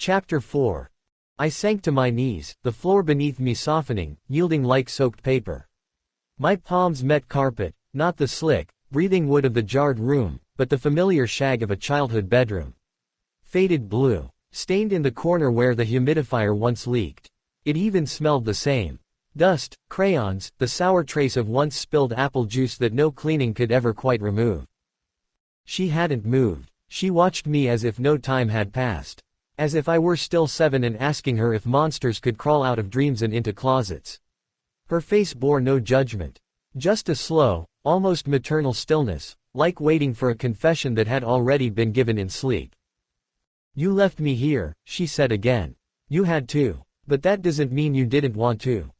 Chapter 4. I sank to my knees, the floor beneath me softening, yielding like soaked paper. My palms met carpet, not the slick, breathing wood of the jarred room, but the familiar shag of a childhood bedroom. Faded blue, stained in the corner where the humidifier once leaked. It even smelled the same. Dust, crayons, the sour trace of once spilled apple juice that no cleaning could ever quite remove. She hadn't moved. She watched me as if no time had passed. As if I were still 7 and asking her if monsters could crawl out of dreams and into closets. Her face bore no judgment. Just a slow, almost maternal stillness, like waiting for a confession that had already been given in sleep. "You left me here," she said again. "You had to. But that doesn't mean you didn't want to."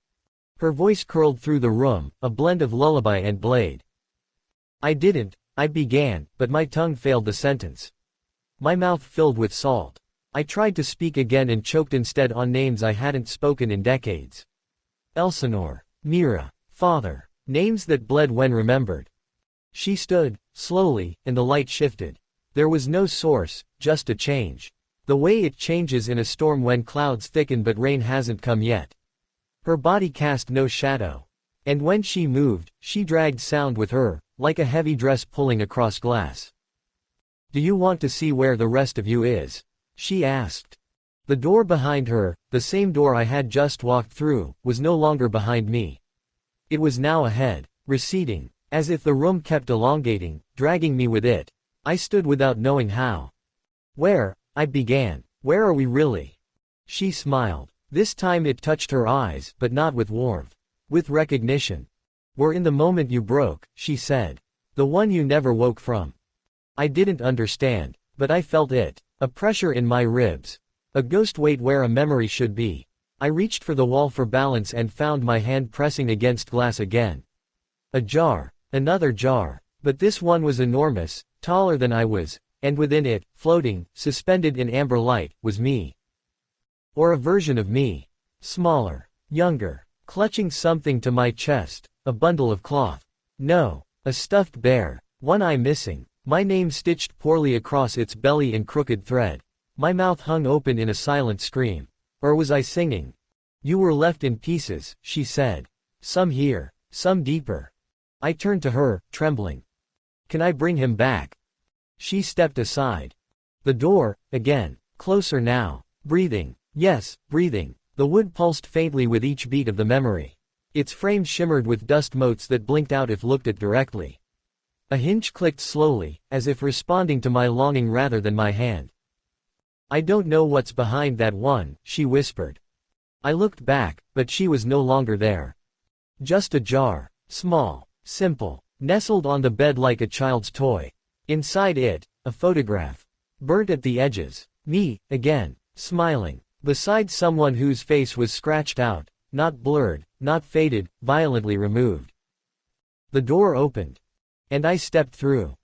Her voice curled through the room, a blend of lullaby and blade. "I didn't," I began, but my tongue failed the sentence. My mouth filled with salt. I tried to speak again and choked instead on names I hadn't spoken in decades. Elsinore, Mira, father, names that bled when remembered. She stood, slowly, and the light shifted. There was no source, just a change. The way it changes in a storm when clouds thicken but rain hasn't come yet. Her body cast no shadow. And when she moved, she dragged sound with her, like a heavy dress pulling across glass. "Do you want to see where the rest of you is?" she asked. The door behind her, the same door I had just walked through, was no longer behind me. It was now ahead, receding, as if the room kept elongating, dragging me with it. I stood without knowing how. "Where?" I began. "Where are we really?" She smiled. This time it touched her eyes, but not with warmth. With recognition. "We're in the moment you broke," she said. "The one you never woke from." I didn't understand, but I felt it. A pressure in my ribs. A ghost weight where a memory should be. I reached for the wall for balance and found my hand pressing against glass again. A jar. Another jar. But this one was enormous, taller than I was, and within it, floating, suspended in amber light, was me. Or a version of me. Smaller. Younger. Clutching something to my chest. A bundle of cloth. No. A stuffed bear. One eye missing. My name stitched poorly across its belly in crooked thread. My mouth hung open in a silent scream. Or was I singing? "You were left in pieces," she said. "Some here. Some deeper." I turned to her, trembling. "Can I bring him back?" She stepped aside. The door, again. Closer now. Breathing. Yes, breathing. The wood pulsed faintly with each beat of the memory. Its frame shimmered with dust motes that blinked out if looked at directly. A hinge clicked slowly, as if responding to my longing rather than my hand. "I don't know what's behind that one," she whispered. I looked back, but she was no longer there. Just a jar. Small. Simple. Nestled on the bed like a child's toy. Inside it, a photograph. Burnt at the edges. Me, again, smiling. Beside someone whose face was scratched out, not blurred, not faded, violently removed. The door opened. And I stepped through.